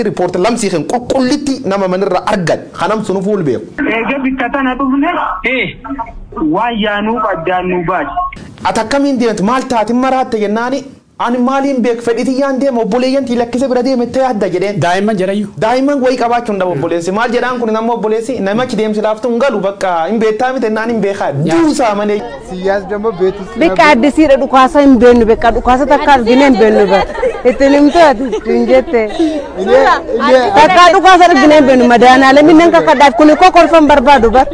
report lamsi khen qoqqollitti nama manirra argan khanam sunu fuul beeku bikkatana dhufne waan yaanuu qaddaannu baati atakkamin deemt maal taati maraatte jennaani ani maaliin beek fedhiti yaan deema obboleeyyan tilakkise bira deemte adda jedheen daa'imman way qabaachuun dha obboleessi maal jedhaan kun nama obboleessi namachi deemsi laaftu ngalu bakka hin beektaa miti naan hin beekaa duusaa malee siyaas demo beetus beeka addisiidha dhukaasa hin beennu beeka dhukaasa takka argine hin beennu ba ittiin himtu ati jette takka dhukaasa argine hin beennu madaanaalee minneen kakkadhaaf kun koo kolfan barbaadu bar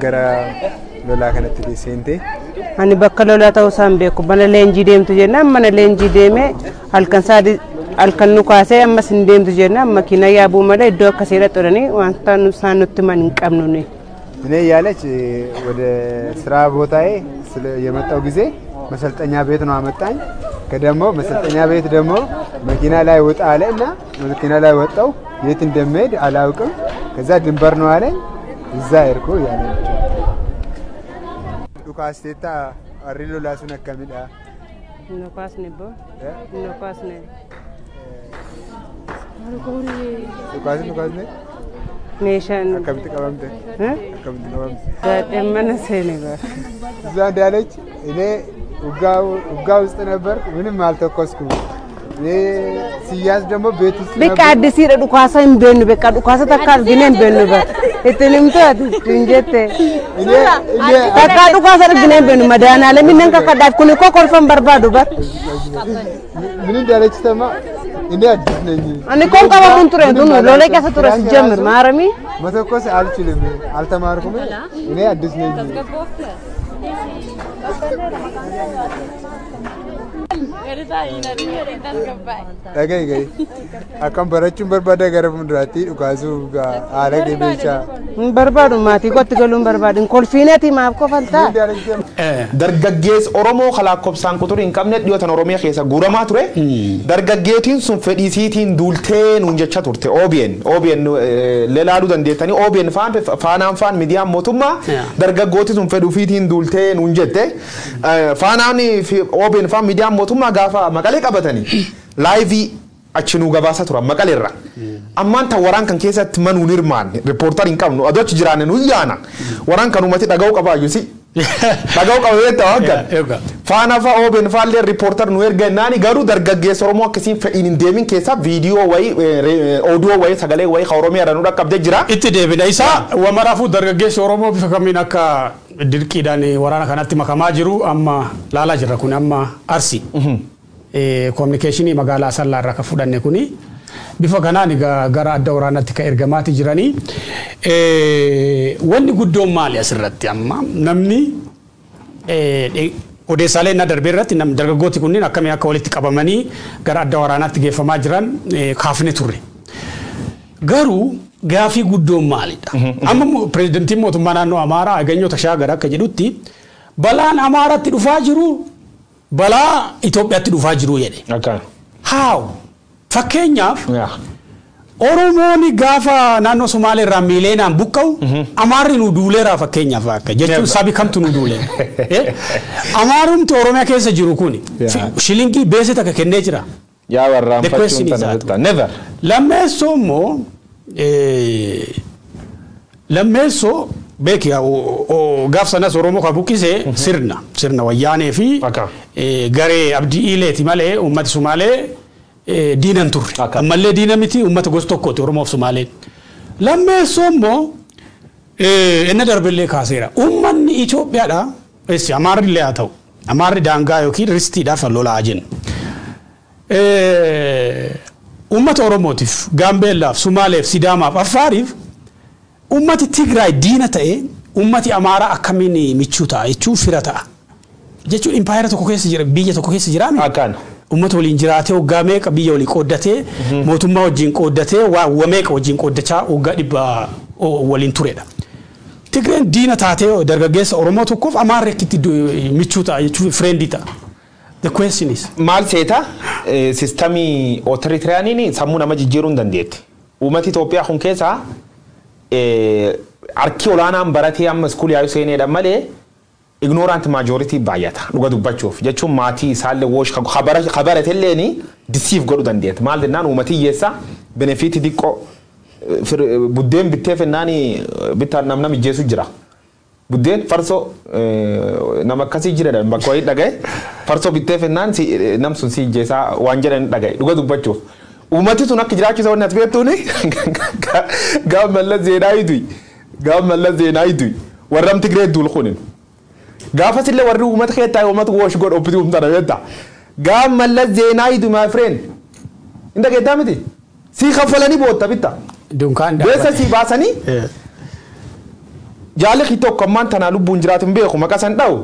gara lola kanatti deesente ani bakka lola ta'u sambeeku bana leenjii deemtu jenna mana leenjii deeme halkan saadi halkan nu kaasee amma sin deemtu jenna makiina yaabuu malee iddoo akkasiidha xorani wanta nu isaan nutti man hin qabnu ne እኔ ያለች ወደ ስራ ቦታዬ የመጣው ጊዜ መሰልጠኛ ቤት ነው አመጣኝ ከደሞ መሰልጠኛ ቤት ደሞ መኪና ላይ ወጣ አለና መኪና ላይ ወጣው የት እንደምሄድ አላውቅም ከዛ ድንበር ነው አለኝ እዛ እርኮ ያለች ዱካስቴታ አሪሎ ላሱን አከሚዳ ኖካስ ነቦ ኖካስ ነ ዱካስ ነ ኔሽን አከምት ቀበምተ አከምት ቀበምተ ደመነ ሰኔባ እዛ እንዳለች እኔ ውጋው ውስጥ ነበር ምንም አልተኮስኩም ሲያዝ ደሞ ቤት ውስጥ በቃ አዲሲራ ዱካሳ እንበኑ በቃ ዱካሳ ተካ አርግነ እንበኑ ባ እትንም ተት እንጀተ ተካ ዱካሳ አርግነ እንበኑ መዳናለ ምንን ከከዳት ኩን እኮ ኮልፈን በርባዱ ባ ምን እንዳለች ተማ እኔ አዲስ ነኝ እኔ ኮን ቀበሙን ጥሬ ነው ሎሌ ከሰ ጥሬ ሲጀምር ማረሚ መተኮስ አልችልም አልተማርኩም እኔ አዲስ ነኝ Dhaggeeffadhaa. Akkam barachuun barbaada gara fuulduraatti dhukaasuu haala deebicha. Barbaadu maatii kotti galuun barbaadin kolfiineeti maaf kofaltaa. Dargaggeessi Oromoo lakkoofsaan quxurii hin qabne dhiyootan Oromiyaa keessa guuramaa ture. Dargaggeettiin sun fedhiisiitiin duultee nuun jecha turte OBN lelaaluu dandeettanii OBN faanaan faan miidiyaan mootummaa dargaggooti sun fedhuufiitiin duultee nuun jette faanaan OBN faan miidiyaan mootummaa gaafa maqalee qabatanii laayivii achinuu gabaasa tura maqaleerra ammaan ta waraan kan keessatti manuun hirmaan riippoortar hin qabnu adochi jiraanne nu yaana waraan kan ummati dhaga'uu qabaayyuu si dhaga'uu qaba beektaa wagga faana fa OBN faallee riippoortar nu erga naani garuu dargaggeessa Oromoo akkasiin fedhiin hin deemin keessa viidiyoo wayii oodiyoo wayii sagalee wayii Oromiyaadha nu dhaqqabdee jira itti deebina isaa wamaraafu dargaggeessi Oromoo bifa kamiin akka dirqiidhaan waraana kanatti makamaa jiru amma laalaa jirra kun amma Arsi communication magaalaa Asallaa irraa ka fudhanne kuni bifa kanaan gara adda waraanatti ka ergamaati jiranii wanni guddoon maali asirratti amma namni odeessaalee na darbee irratti nam dargaggooti kunniin akkamii akka walitti qabamanii gara adda waraanaatti geeffamaa jiran kaafne turre garuu gaafii guddoon maalidha amma pirezidantiin mootummaa naannoo Amaaraa ageenyota shaagara akka jedhutti balaan Amaaraatti dhufaa jiru balaa Itoophiyaatti dhufaa jiru jedhe how fakkeenyaaf Oromooni gaafa naannoo Somaalee irraa miileenaan buqqa'u Amaarri nu duuleera fakkeenyaaf akka jechuun sabi kamtu nu duulee Amaarumti Oromiyaa keessa jiru kuni shilingii beesita ka kennee jira yaa warraan fachuun tanatti never lammeessoo beeki gaaf sanas Oromoo ka buqqise sirna wayyaanee fi garee abdii ileeti malee ummati Somaalee diinan turre ammallee diina miti ummata gosa tokkooti Oromoof Somaaleen lammeessoo immoo inni darbellee kaaseera ummanni Itoophiyaadha Amaarri illee haa ta'u Amaarri daangaa yookiin ristiidhaaf lolaa jennu ummata Oromootiif Gaambeellaaf Somaaleef Sidaamaaf Affaariif ummati Tigraay diina ta'e ummati Amaaraa akkamiin michuu ta'a jechuun fira ta'a jechuun impaayera tokko keessa jira biyya tokko keessa jiraame ummata waliin jiraatee waggaa meeqa biyya waliin qooddatee mootummaa wajjin qooddatee waa meeqa wajjin qooddachaa waggaa dhibba waliin turedha. Tigreen diina taatee dargaggeessa Oromoo tokkoof Amaarri akkitti michuu ta'a jechuun fireendi ta'a. The question is maal seeta sistemii authoritarian sammuu nama jijjiiruu hin dandeetti. Uummati Itoophiyaa kun keessaa harki olaanaan baratee amma iskuulii yaa'u seenedha malee ignorant majority baay'ata dhuga dubbachuuf jechuun maatii isaallee woosh kabaratelleeni deceive godhu dandeetti. Maal jennaan uummati hiyyeessa benefit diqqoo buddeen bittee fennaani bitta namna mijjeesu jira. Buddeen farso nama akkasii jira bakka wayii dhagaye farso bittee fennaan nam sun si jeesaa waan jedhan dhagaye dhuga dubbachuuf. Uummati sun akka jiraachuu isa wanni as beektuuni gaaf mallas zeenaa idui warram Tigree duul kunin. Gaafas illee warri uummata keettaa uummata woosh godhu obbiti uumtana beektaa. Gaaf mallas zeenaa idui my friend. Inda keettaa miti sii kaffalanii bootta bitta. Dunkaan beessa sii baasanii jaalli tokko ammaan tanaa lubbuun jiraatu hin beeku maqaa san dha'u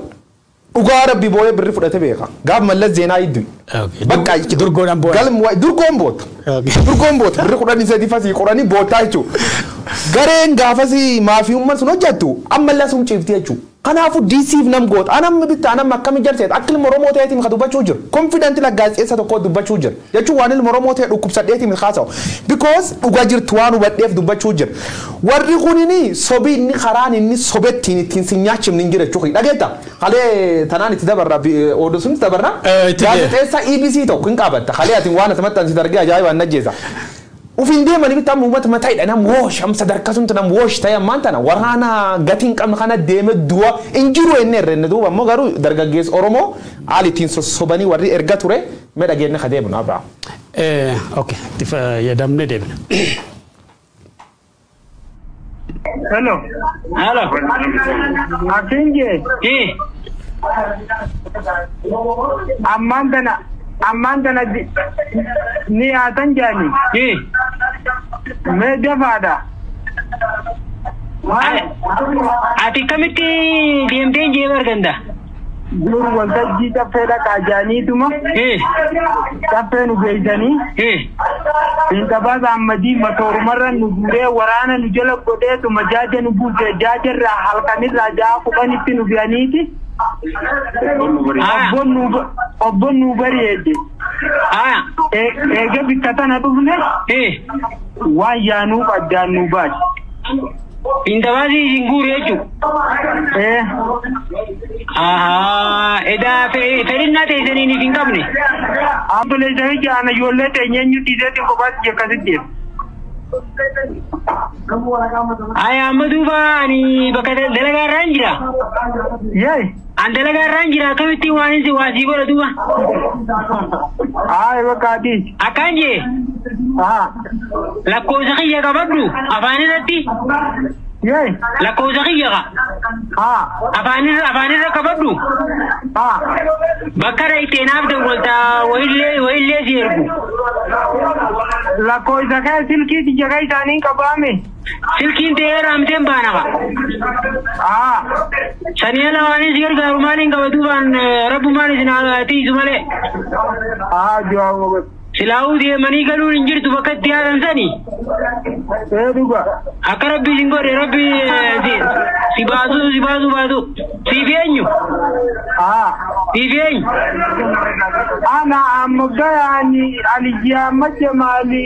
dhugaa rabbi booyee birri fudhate beeka gaaf mallas zeenaa idui bakka durgoodhaan booda durgoon boota birri kudhanii sadii fasii kudhanii bootaa jechuudha gareen gaafasii maafiyummaan sun hojjettu ammallee sun ciifti jechuudha kanaafu diisiif nam goota anamma bitta anamma akkami jarseet akka ilma Oromoo ta'eetiin ka dubbachuu jiru confident la gaazexeessa tokko dubbachuu jiru jechuun waan ilma Oromoo ta'e dhukkubsadheetiin haasa'u because dhugaa jirtu waan hubadheef dubbachuu jiru warri kunini sobii inni karaan inni sobettiin ittiin si nyaachifni hin jira jechuudha dhageetta halee tanaan itti dabarra oduu sun dabarra gaazexeessa EBC tokko hin qabatta halee atiin waan asumatti ansi dargee ajaa'ibaan najjeessa. Ufin deemanii bitaa uummata mataa'idha nam woosh amsa darkasumtu nam woosh ta'e ammaan tana waraana gatiin qabna kana deeme du'a injiru enne irrenne duuba ammoo garuu dargaggeessi Oromoo haalitiin sossobanii warri erga ture mee dhageenne ka deemnu abraa. Okay, fayyadamne deemna. Hello. Akinje. Amman tana ni atan jani. Me dhaggeeffadhaa. Ati kamitti deemtee jeebar ganda? Dur waltajjii taffeedha kaajaniituma. Taffee nu geessanii. Intabaasa ammadii matoorumarra nu guuree waraana nu jala godheetuma jaaja nu buuse jaajarraa halkanirraa jaa kudhanitti nu biyaniiti. Obboon nu bareede. Eega bikka tana dhufne waan yaanuuf addaan nu baase. Intabaasi isin guure jechuudha. Edaa fedhinnaa teessanii hin qabne. Ambuleessa jaana ijoollee teenyeenyu dhiiseetiin kophaatti akkasitti. Amma duuba ani bakka dalagaarraan jira. An dalagaarraan jira akkamitti waan isin waasii godha duuba. Bakka adii. Akkaan jee. Lakkoofsa kiyya qabadhu afaan irratti. Lakkoofsa kiyya afaan irra qabadhu. Bakka dhayiteenaaf dawwaltaa wayillee si ergu. Lakkoofsa kee silkii jagaa isaanii qabaame. Silkiin ta'ee raamteen baanaba. Sanii ala waan isin gargaaru maaliin qabatu baan rabbumaan isin tiisu malee. Silaa'uu deemanii galuun hin jirtu bakka itti yaadan sanii. Akka rabbi isin godhe rabbi si baasu. Siif eenyu? Siif eenyu? Ana amma gayaani alijiyaa macha maali.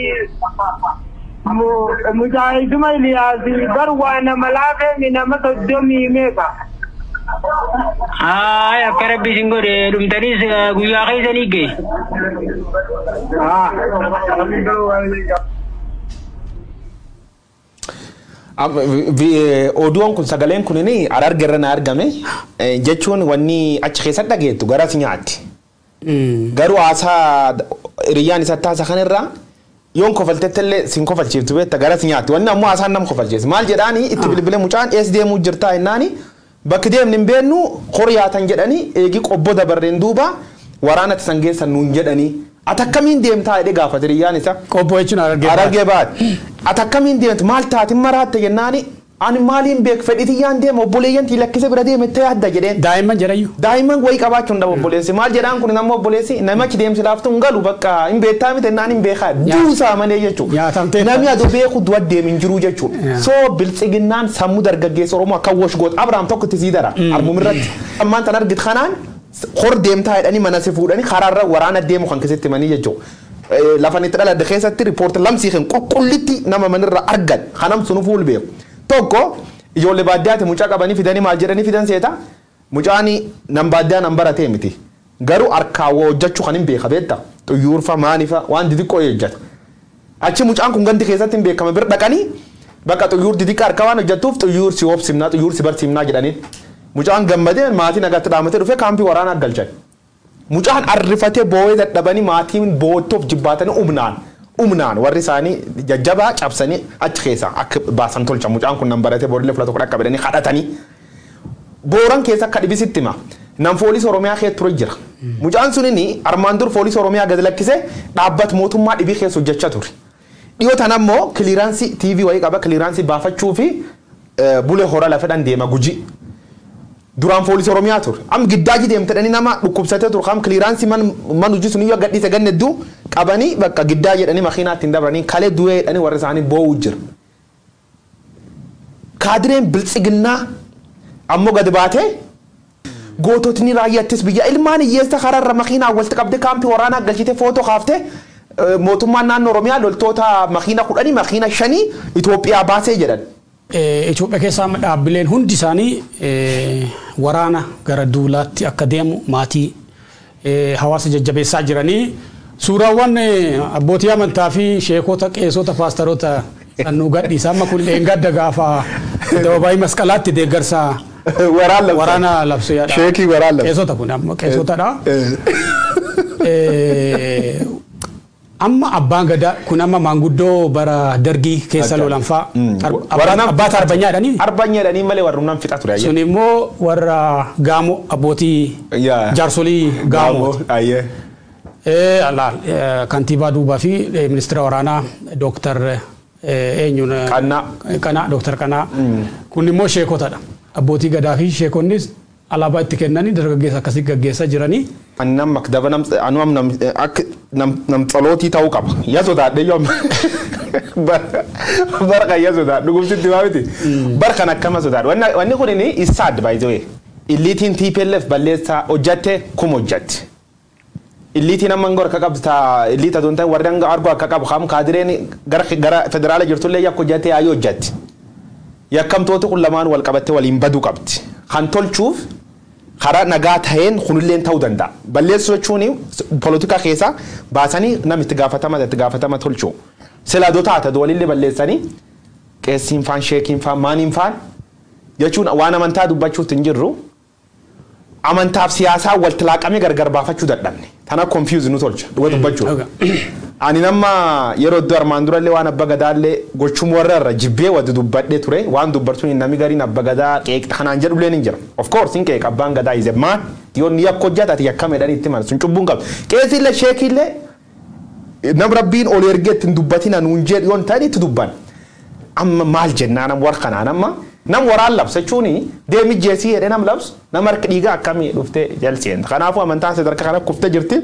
Mujaahiduma Iliyaasi garwaa nama laafee nama soddomii meeqa. Akka rabbi isin godhe dhumtaniis guyyaa keessanii gahe. Oduun kun sagaleen kunini arargerra na argame jechuun wanni achi keessatti dhageettu garas nyaatti. Garuu haasaa hiriyyaan isa taasa kanirraa yoon kofaltettellee sin kofalchiiftu beekta garas nyaatti wanni ammoo haasaan nam kofalcheessa maal jedhaani itti bilbilee mucaan ees deemuu jirtaa jennaani bakki deemni hin beennu horiyaatan jedhanii eegi qobbo dabarreen duuba waraanatti san geessan nuun jedhanii atakkamiin deemtaa jedhee gaafate hiriyyaan isa qobbo jechuun argee baate atakkamiin deemtu maal taatiin maraatte jennaani ani maaliin beek fedhitiyyaan deema obboleeyyan lakkise bira deemte adda jedheen daa'imman jedhayyuu daa'imman wayii qabaachuun dha obboleessi maal jedhaan kun nama obboleessi namachi deemsi laaftu hin galu bakka hin beektaa miti naan hin beekaa duusaa malee jechuudha namni aduu beeku du'a deemin jiru jechuudha soo biltsiginnaan sammuu dargaggeessa Oromoo akka wosh goot Abrahaam tokko itti sii dara armumirratti ammaan tan argit kanaan hor deemtaa jedhanii mana si fuudhanii karaarra waraana deemu kan keessatti manii jechuudha. Lafan itti dhaladde keessatti riippoortii lamsii kan qulqullitti nama manirra argan kanam sunu fuul beeku. Tokko ijoollee baadiyyaatti mucaa qabanii fidanii maal jedhanii fidan seeta mucaani nam baadiyyaa nam baratee miti. Garuu harkaa hojjechuu kan hin beeka beekta xuyyuurfa maanifa waan xixiqqoo hojjeta. Achi mucaan kun ganti keessatti hin beekame bira dhaqanii bakka xuyyuur xixiqqaa harkaa waan hojjetuuf xuyyuur si obsimnaa xuyyuur si barsiifnaa jedhaniin. Mucaan gammadee maatiin agatti dhaamatee dhufee kaampii waraanaa galchan. Mucaan arrifatee boo'ee dadhabanii maatiin boottoof jibbaatanii humnaan warri isaanii jajjabaa cabsanii achi keessaa akka baasan tolcha. Mucaan kun nan baratee boorilee fula tokko dhaqqa bedanii kadhatanii. Booran keessa akka dhibisitti hima. Nam foolii Oromiyaa keessa ture jira. Mucaan sunini armaan dur foolii Oromiyaa gad lakkisee dhaabbata mootummaa dhibii keessa hojjechaa ture. Dhiyoo tan ammoo kiliraansii TV wayii qaba kiliraansii baafachuu fi bulee hora lafedhaan deema Gujii. Duraan foolii Oromiyaa ture. Am giddaaji deemtedhanii nama dhukkubsatee ture kam kiliraansii man hojii sun iyyuu gadhiise gannedduu qabanii bakka giddaa jedhanii makiinaatti hin dabranii kalee du'ee jedhanii warri isaanii boo'uu jira. Kaadireen biltsiginnaa ammoo gad baatee goototni raayyaattis biyya ilmaan hiyyeessa karaarra makiinaa walitti qabdee kaampii waraanaa galchitee footoo kaaftee mootummaan naannoo Oromiyaa loltoota makiina 10 makiina 5 Itoophiyaa baasee jedhan. Itoophiyaa keessaa dhaabbileen hundi isaanii waraana gara duulaatti akka deemu maatii hawaasa jajjabeessaa jiranii suuraawwan abbootii amantaa fi sheekota qeessota paastaroota sannuu gadhiisaa amma kun gadda gaafa dababaayii masqalaatti deeggarsa waraana labsu yaadha. Sheekii waraana labsu. Qeessota kun amma qeessotadha. Amma abbaan gadaa kun amma maanguddoo bara dargii keessa lolanfaa abbaa arbanya jedhanii. Arbanya jedhanii malee warra humnaan fixa ture. Sun immoo warra Gaamoo abbootii jaarsolii Gaamoo. Kantiibaa Duubaa fi ministeera waraanaa Dooktar eenyuun Qanaa Dooktar Qanaa kun immoo sheekotadha. Abbootii gadaa fi sheekonnis alaabaa itti kennanii dargaggeessa akkasii gaggeessaa jiranii. Annam makdaba nam xalootii ta'uu qaba. Yasotaadhe yoom barqa yasotaadhe dhugumsitti maamiti. Barqan akkama sotaadhe. Wanni kun inni isaad baay'ee. Illiitiin TPLF balleessaa hojjatte kum hojjatte. Illiitiin amma ngor akka qabdu taa illiita doon ta'e warri argu akka qabu kam kaadireen gara federaala jirtullee yakka hojjatte ayoo hojjatte. Yakkamtooti kun lamaan wal qabattee waliin baduu qabdi. Kan tolchuuf karaa nagaa ta'een kunilleen ta'uu danda'a. Balleessuu jechuun polotika keessa baasanii namni itti gaafatama tolchuu. Silaadoo taata walillee balleessanii qeessiin faan sheekiin faan maaniin faan jechuun waan amantaa dubbachuutti hin jirru. Amantaaf siyaasaa walitti laaqamee gargar baafachuu dadhabne. Tana confuse nu tolcha dhuga dubbachuu. Ani nama yeroo iddoo armaan durallee waan abba gadaallee gochuun warra irra jibbee wadi dubbadhee ture waan dubbartuun namni gariin abba gadaa qeeqxa kanaan jedhullee ni jira. Of course hin qeeq abbaan gadaa is a man yoon yakka hojjetaati yakka medhanii itti mana sun cubbuun qabu. Qeessiillee sheekiillee nam rabbiin ol ergeetti hin dubbatina nuun jedhu yoon ta'an itti dubban. Amma maal jennaa nam war kanaan amma nam waraan labsa jechuun deemi jeesii jedhee nam labsu nama harka dhiigaa akkamii dhuftee jalseen. Kanaafuu amantaan sadarkaa kana kuftee jirti.